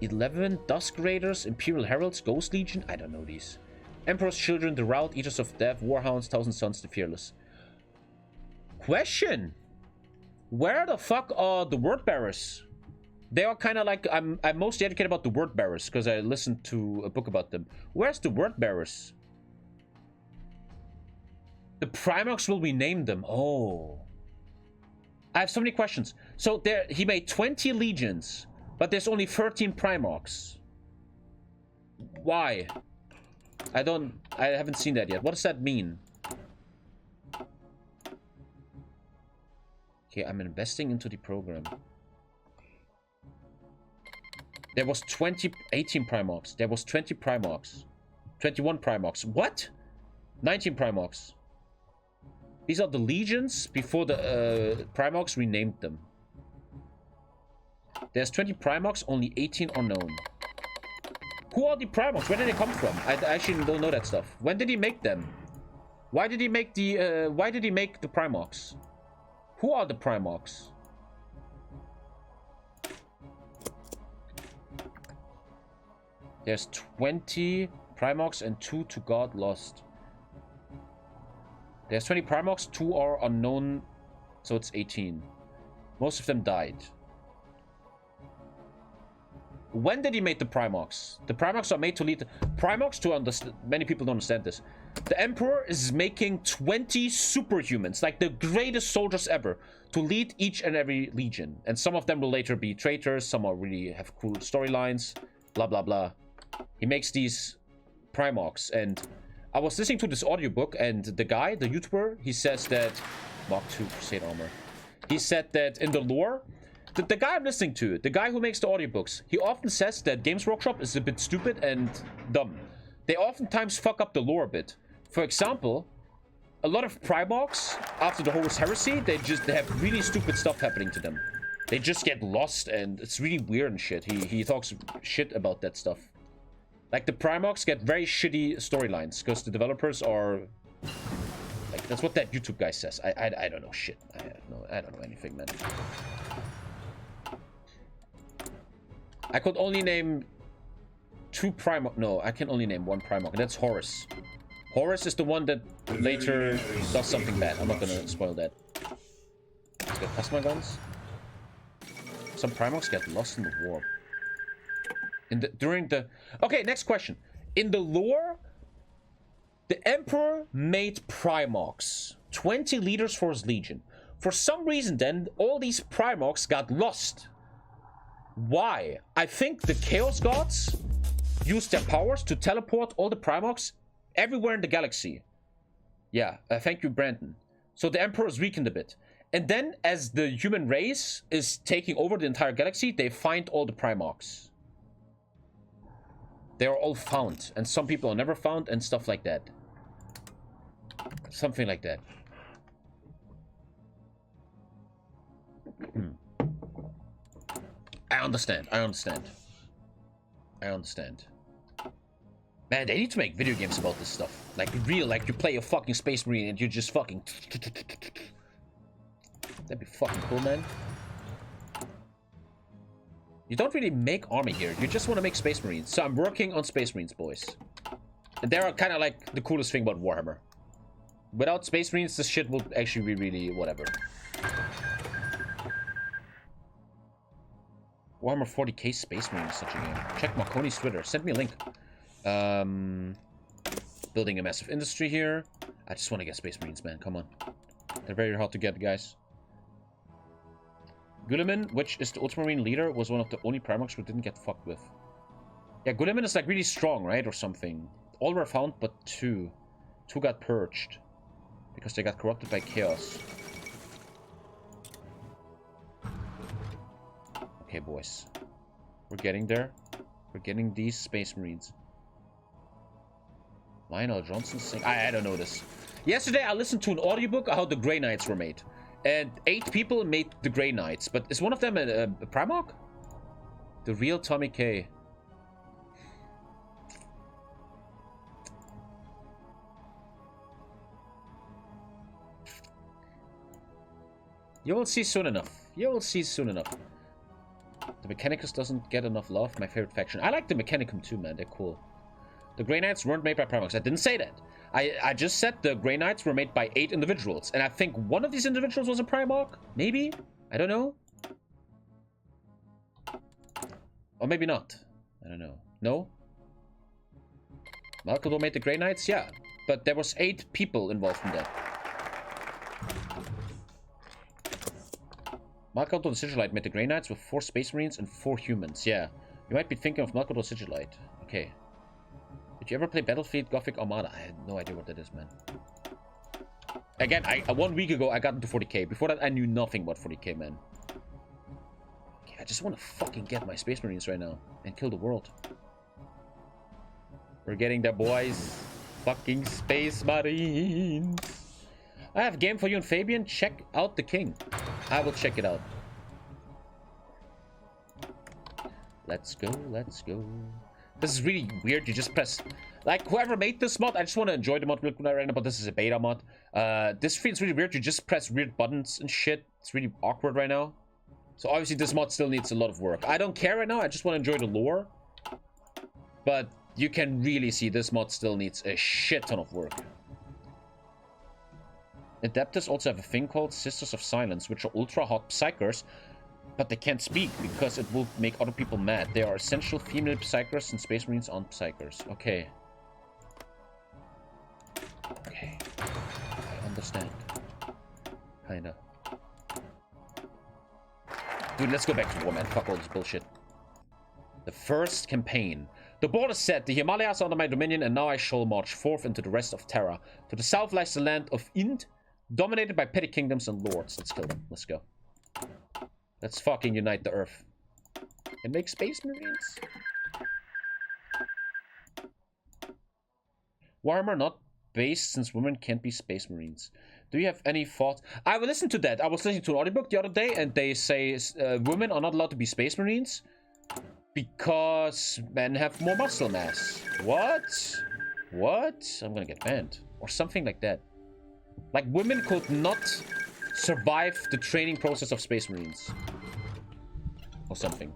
11 Dusk Raiders, Imperial Heralds, Ghost Legion, I don't know these. Emperor's Children, the Rout, Eaters of Death, Warhounds, Thousand Sons, the Fearless. Question: where the fuck are the Word Bearers? They are kind of like... I'm mostly educated about the Word Bearers because I listened to a book about them. Where's the Word Bearers? The Primarchs will rename them. Oh. I have so many questions. So there, he made 20 legions, but there's only 13 Primarchs. Why? I haven't seen that yet. What does that mean? Okay, I'm investing into the program. There was 18 Primarchs. There was 20 Primarchs. 21 Primarchs. What? 19 Primarchs. These are the legions before the Primarchs renamed them. There's 20 Primarchs, only 18 are known. Who are the Primarchs? Where did they come from? I actually don't know that stuff. When did he make them? Why did he make the Primarchs? Who are the Primarchs? There's 20 Primarchs and 2 to God lost. There's 20 Primarchs, 2 are unknown, so it's 18. Most of them died. When did he make the Primarchs? The Primarchs are made to lead... Primarchs, to understand... Many people don't understand this. The Emperor is making 20 superhumans, like the greatest soldiers ever, to lead each and every legion. And some of them will later be traitors, some are really have cool storylines, blah, blah, blah. He makes these Primarchs, and I was listening to this audiobook, and the guy, the YouTuber, he says that... Mark II Crusade Armor. He said that in the lore... The guy I'm listening to, the guy who makes the audiobooks, he often says that Games Workshop is a bit stupid and dumb. They oftentimes fuck up the lore a bit. For example, a lot of Primarchs, after the Horus Heresy, they have really stupid stuff happening to them. They just get lost, and it's really weird and shit. He talks shit about that stuff. Like, the Primarchs get very shitty storylines, because the developers are... Like, that's what that YouTube guy says. I don't know shit. I don't know anything, man. I could only name 2 Primarch. No, I can only name 1 Primarch, and that's Horus. Horus is the one that later does something bad. I'm not gonna spoil that. Let's get plasma guns. Some Primarchs get lost in the war. Okay, next question. In the lore, the Emperor made Primarchs. 20 leaders for his legion. For some reason, then, all these Primarchs got lost. Why? I think the Chaos Gods used their powers to teleport all the Primarchs everywhere in the galaxy. Yeah, thank you, Brandon. So the Emperor is weakened a bit. And then, as the human race is taking over the entire galaxy, they find all the Primarchs. They are all found. And some people are never found and stuff like that. Something like that. I understand. Man, they need to make video games about this stuff. Like, real, like you play a fucking Space Marine and you just fucking... That'd be fucking cool, man. You don't really make army here. You just want to make Space Marines. So I'm working on Space Marines, boys. And they are kind of like the coolest thing about Warhammer. Without Space Marines, this shit would actually be really whatever. Warhammer 40k Space Marine is such a game. Check Marconi's Twitter. Send me a link. Building a massive industry here. I just want to get Space Marines, man. Come on. They're very hard to get, guys. Guilliman, which is the Ultramarine leader, was one of the only Primarchs who didn't get fucked with. Yeah, Guilliman is like really strong, right? Or something. All were found but two. Two got purged. Because they got corrupted by chaos. Okay, boys. We're getting there. We're getting these Space Marines. Lionel Johnson sing. I don't know this. Yesterday, I listened to an audiobook how the Grey Knights were made. And 8 people made the Grey Knights. But is one of them a Primarch? The real TommyKay. You will see soon enough. You will see soon enough. The Mechanicus doesn't get enough love. My favorite faction. I like the Mechanicum too, man. They're cool. The Grey Knights weren't made by Primarchs. I didn't say that. I just said the Grey Knights were made by 8 individuals. And I think one of these individuals was a Primarch. Maybe? I don't know. Or maybe not. I don't know. No? Malcolm made the Grey Knights? Yeah. But there was 8 people involved in that. Malcolm the Sigilite made the Grey Knights with 4 Space Marines and 4 humans. Yeah. You might be thinking of Malcolm the Sigilite. Okay. Did you ever play Battlefleet Gothic Armada? I had no idea what that is, man. Again, 1 week ago, I got into 40k. Before that, I knew nothing about 40k, man. Okay, I just want to fucking get my Space Marines right now. And kill the world. We're getting there, boys. Fucking Space Marines. I have a game for you and Fabian. Check out the King. I will check it out. Let's go, let's go. This is really weird. You just press... Like, whoever made this mod, I just want to enjoy the mod right now, but this is a beta mod. This feels really weird. You just press weird buttons and shit. It's really awkward right now. So obviously this mod still needs a lot of work. I don't care right now. I just want to enjoy the lore. But you can really see this mod still needs a shit ton of work. Adeptus also have a thing called Sisters of Silence, which are ultra hot psychers, but they can't speak because it will make other people mad. They are essential female psychers and Space Marines aren't psychers. Okay. Okay. I understand. Kinda. Dude, let's go back to war, man. Fuck all this bullshit. The first campaign. The border said, the Himalayas are under my dominion, and now I shall march forth into the rest of Terra. To the south lies the land of Ind, dominated by petty kingdoms and lords. Let's kill them. Let's go. Let's fucking unite the earth. And make Space Marines. Warhammer not based since women can't be Space Marines. Do you have any thoughts? I will listen to that. I was listening to an audiobook the other day and they say women are not allowed to be Space Marines because men have more muscle mass. What? What? I'm gonna get banned. Or something like that. Like, women could not survive the training process of Space Marines. Or something.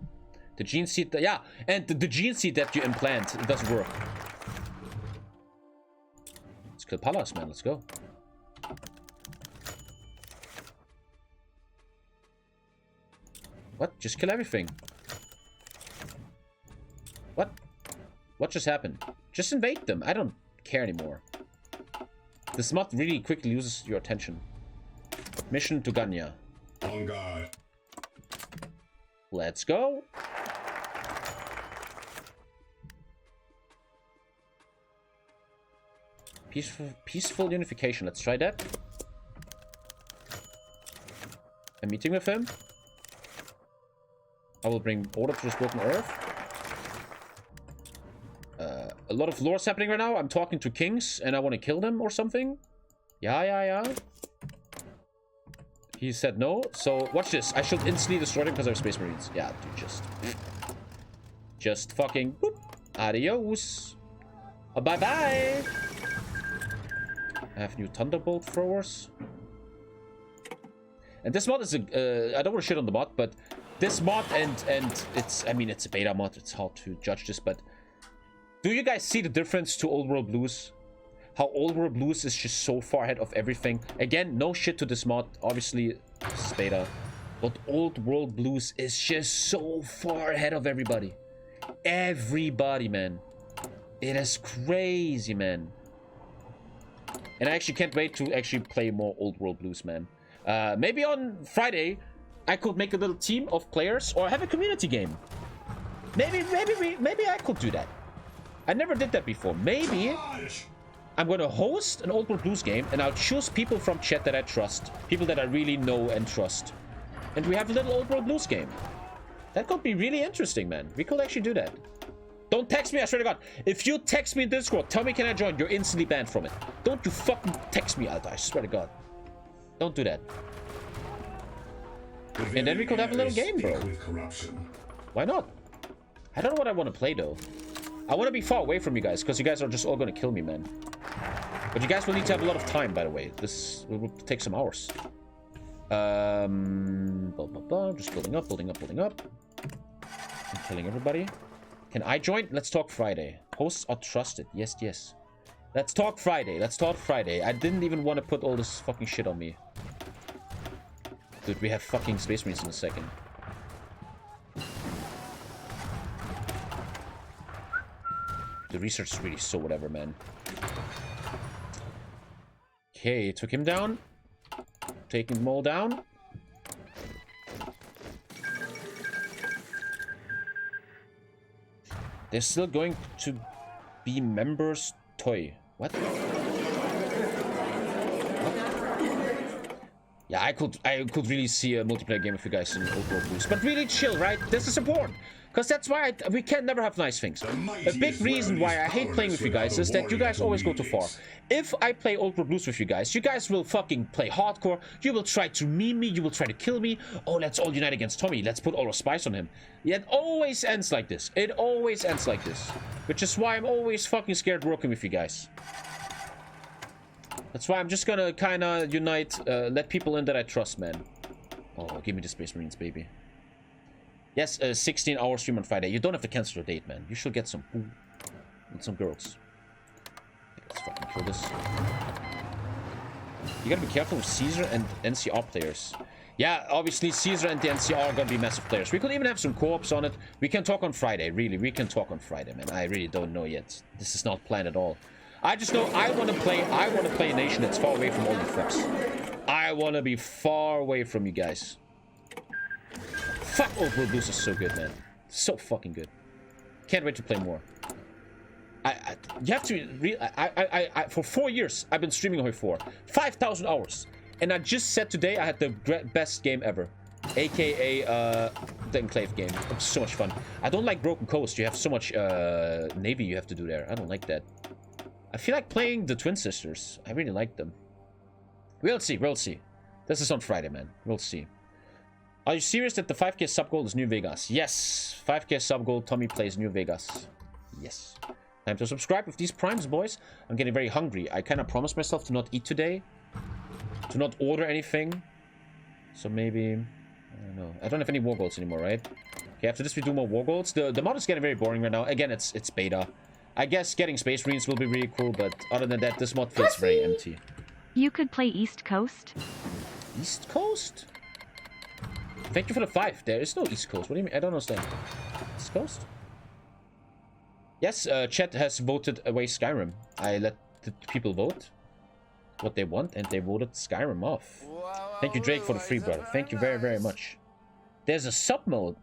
The gene seed... Yeah, and the gene seed that you implant, it doesn't work. Let's kill Palas, man. Let's go. What? Just kill everything. What? What just happened? Just invade them. I don't care anymore. This mod really quickly loses your attention. Mission to Ganya. On guard. Let's go. Peaceful unification. Let's try that. A meeting with him. I will bring order to this broken earth. A lot of lore's happening right now. I'm talking to kings and I want to kill them or something. Yeah. He said no. So watch this. I should instantly destroy them because I have Space Marines. Yeah, dude, just fucking boop. Adios. Bye-bye. I have new Thunderbolt throwers. And this mod is a... I don't want to shit on the mod, but this mod and it's... I mean, it's a beta mod. It's hard to judge this, but... Do you guys see the difference to Old World Blues? how Old World Blues is just so far ahead of everything. Again, no shit to this mod. Obviously, it's beta. But Old World Blues is just so far ahead of everybody. Everybody, man. It is crazy, man. And I actually can't wait to actually play more Old World Blues, man. Maybe on Friday, I could make a little team of players or have a community game. Maybe I could do that. I never did that before. Maybe I'm going to host an Old World Blues game and I'll choose people from chat that I trust. People that I really know and trust. And we have a little Old World Blues game. That could be really interesting, man. We could actually do that. Don't text me, I swear to God. If you text me in Discord, tell me can I join, you're instantly banned from it. Don't you fucking text me, Alta, I swear to God. Don't do that. And then we could have a little game, bro. Why not? I don't know what I want to play, though. I want to be far away from you guys, because you guys are just all going to kill me, man. But you guys will need to have a lot of time, by the way. This will take some hours. Blah, blah, blah. Just building up. I'm killing everybody. Can I join? Let's talk Friday. Hosts are trusted. Yes, yes. Let's talk Friday. I didn't even want to put all this fucking shit on me. Dude, we have fucking Space Marines in a second. The research is really so whatever, man. Okay, took him down. Taking them all down. They're still going to be members toy. What? Yeah, I could really see a multiplayer game with you guys in Old World Blues. But really chill, right? This is important. Because that's why we can never have nice things. A big reason why I hate playing with you guys is that you guys always go too far. If I play Old World Blues with you guys will fucking play hardcore. You will try to meme me. You will try to kill me. Oh, let's all unite against Tommy. Let's put all our spies on him. Yeah, it always ends like this. It always ends like this. Which is why I'm always fucking scared working with you guys. That's why I'm just gonna kinda unite, let people in that I trust, man. Oh, give me the Space Marines, baby. Yes, 16-hour stream on Friday. You don't have to cancel your date, man. You should get some food and some girls. Let's fucking kill this. You gotta be careful with Caesar and NCR players. Yeah, obviously Caesar and the NCR are gonna be massive players. We could even have some co-ops on it. We can talk on Friday, really. We can talk on Friday, man. I really don't know yet. This is not planned at all. I just know I want to play a nation that's far away from all you fucks. I want to be far away from you guys. Fuck, Old World Blues is so good, man. So fucking good. Can't wait to play more. You have to for 4 years I've been streaming HOI4. 5,000 hours. And I just said today I had the best game ever. AKA the Enclave game. It was so much fun. I don't like Broken Coast. You have so much Navy you have to do there. I don't like that. I feel like playing the Twin Sisters. I really like them. We'll see. This is on Friday, man. We'll see. Are you serious that the 5k sub goal is New Vegas? Yes. 5k sub goal, Tommy plays New Vegas. Yes. Time to subscribe with these primes, boys. I'm getting very hungry. I kind of promised myself to not eat today. To not order anything. So maybe... I don't know. I don't have any war goals anymore, right? Okay, after this we do more war goals. The mod is getting very boring right now. Again, it's beta. I guess getting Space Marines will be really cool, but other than that, this mod feels very empty. You could play East Coast. East Coast? Thank you for the 5. There is no East Coast. What do you mean? I don't understand. East Coast? Yes, chat has voted away Skyrim. I let the people vote what they want, and they voted Skyrim off. Thank you, Drake, for the free, brother. Thank you very, very much. There's a sub mode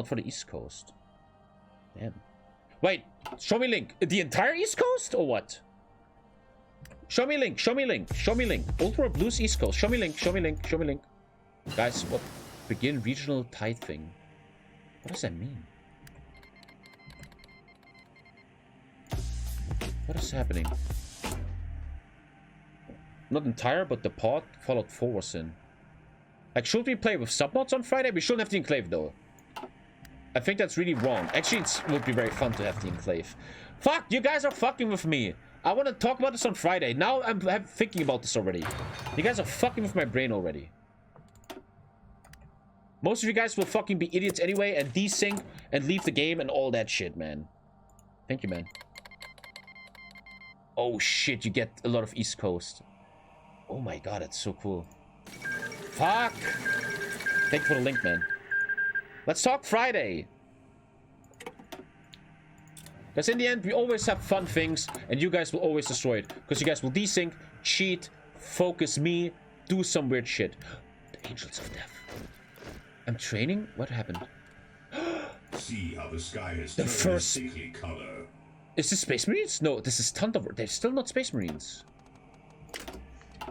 for the East Coast. Damn. Wait, show me link. The entire East Coast or what? Show me link. Old World Blues East Coast. Show me link. Guys, what? Begin regional tithing. What does that mean? What is happening? Not entire, but the pod followed 4 was in. Like, should we play with submods on Friday? We shouldn't have the Enclave, though. I think that's really wrong. Actually, it would be very fun to have the Enclave. Fuck, you guys are fucking with me. I want to talk about this on Friday. Now I'm thinking about this already. You guys are fucking with my brain already. Most of you guys will fucking be idiots anyway and desync and leave the game and all that shit, man. Thank you, man. Oh shit, you get a lot of East Coast. Oh my god, that's so cool. Fuck! Thank you for the link, man. Let's talk Friday. Because in the end, we always have fun things, and you guys will always destroy it. Because you guys will desync, cheat, focus me, do some weird shit. The Angels of Death. I'm training? What happened? See how the sky has The turned first- a sickly color. Is this Space Marines? No, this is Thunderbird. They're still not Space Marines.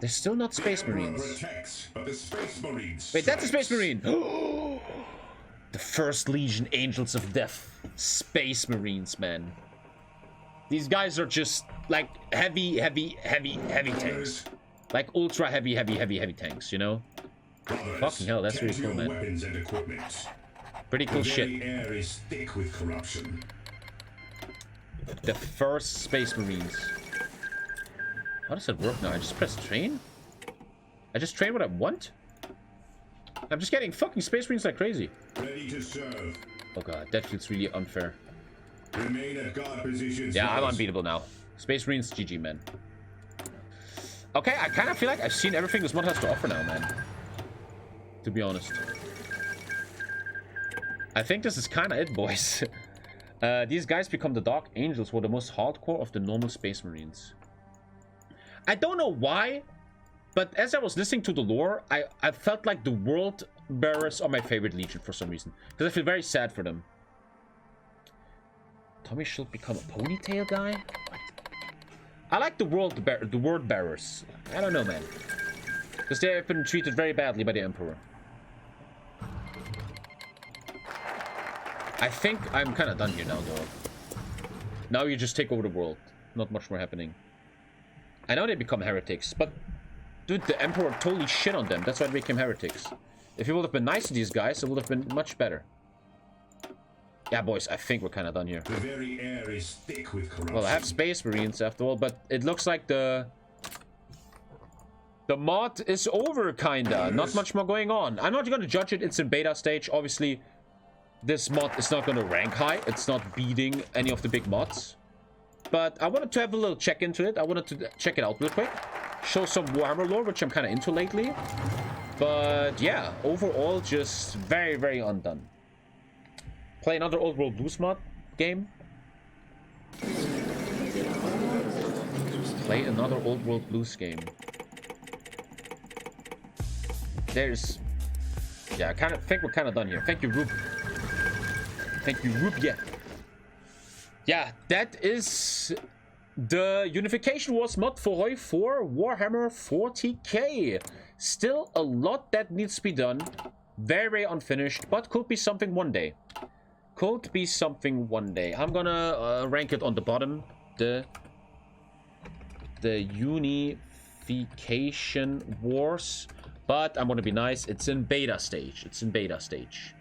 They're still not Space The Emperor Marines. protects, but the Space Marines Wait, that's a strikes. Space Marine! The First Legion Angels of Death. Space Marines, man. These guys are just, like, heavy tanks. Like, ultra heavy tanks, you know? Brothers, Fucking hell, that's tend really to cool, your man. Weapons and equipment. Pretty cool The shit. very air is thick with corruption. The First Space Marines. How does it work now? I just press train? I just train what I want? I'm just getting fucking Space Marines like crazy. Ready to serve. Oh god, that feels really unfair. Remain at guard positions. Yeah, I'm brothers. unbeatable now. Space Marines, GG, man. Okay, I kind of feel like I've seen everything this mod has to offer now, man. To be honest. I think this is kind of it, boys. These guys become the Dark Angels, who are the most hardcore of the normal Space Marines. I don't know why, but as I was listening to the lore, I felt like the World Bearers are my favorite Legion for some reason. Because I feel very sad for them. Tommy should become a ponytail guy? What? I like the Word Bearers. I don't know, man. Because they have been treated very badly by the Emperor. I think I'm kind of done here now, though. Now you just take over the world. Not much more happening. I know they become heretics, but... Dude, the Emperor totally shit on them. That's why they became heretics. If he would have been nice to these guys, it would have been much better. Yeah, boys, I think we're kind of done here. The very air is thick with corruption. Well, I have Space Marines after all, but it looks like the mod is over, kinda. Not much more going on. I'm not gonna judge it. It's in beta stage. Obviously, this mod is not gonna rank high. It's not beating any of the big mods. But I wanted to have a little check into it. I wanted to check it out real quick. Show some Warhammer lore, which I'm kind of into lately. But yeah, overall, just very, very undone. Play another Old World Blues mod game. Play another Old World Blues game. There's... Yeah, I kind of think we're kind of done here. Thank you, Rube. Thank you, Rube. Yeah, that is the Unification Wars mod for HOI4 Warhammer 40k. Still a lot that needs to be done. Very, very unfinished, but could be something one day. Could be something one day. I'm gonna rank it on the bottom. The Unification Wars. But I'm gonna be nice. It's in beta stage. It's in beta stage.